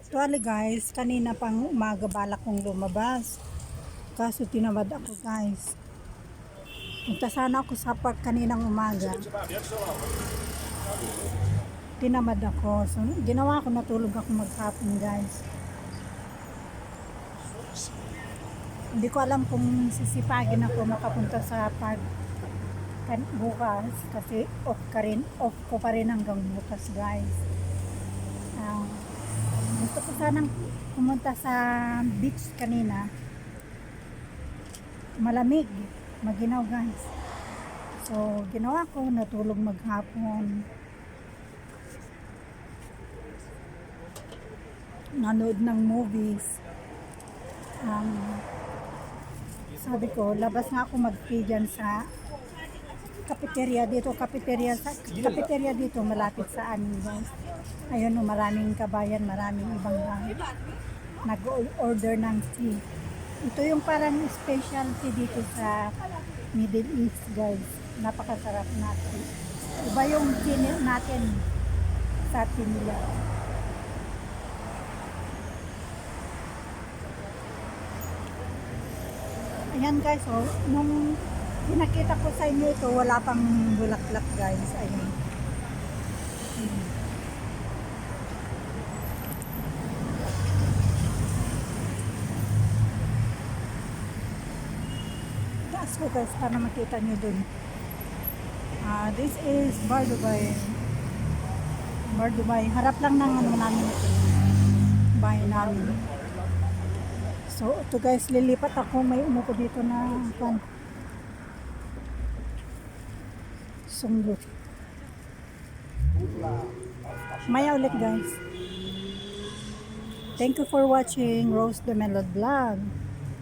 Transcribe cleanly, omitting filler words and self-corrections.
Actually guys, kanina pang umaga balak kong lumabas. Kaso tinamad ako guys. Punta sana ako sa park kaninang umaga. Tinamad ako. So, ginawa ko, natulog ako maghapon guys. Hindi ko alam kung sisipagin ako makapunta sa park bukas. Kasi off ko pa rin hanggang bukas guys. Gusto ko sanang pumunta sa beach kanina. Malamig, maginaw guys. So, ginawa ko, natulog maghapon. Nanood ng movies. Sabi ko, labas nga ako mag-tea dyan sa cafeteria dito malapit sa amin guys. Ayun, maraming kabayan, maraming ibang nag-order ng tea. Ito yung parang specialty dito sa Middle East guys. Napakasarap natin. Iba yung tea natin sa tea nila. Ayan guys, oh, nung pinakita ko sa inyo ito, wala pang bulaklak guys. Ayan. Taas ko guys para makita nyo dun. This is Bar Dubai. Bar Dubai. Harap lang ng ano namin ito. Bahay namin. So, ito guys, lilipat ako. May umupo dito na sunglo. Maya ulit guys. Thank you for watching Rose the Melody Vlog.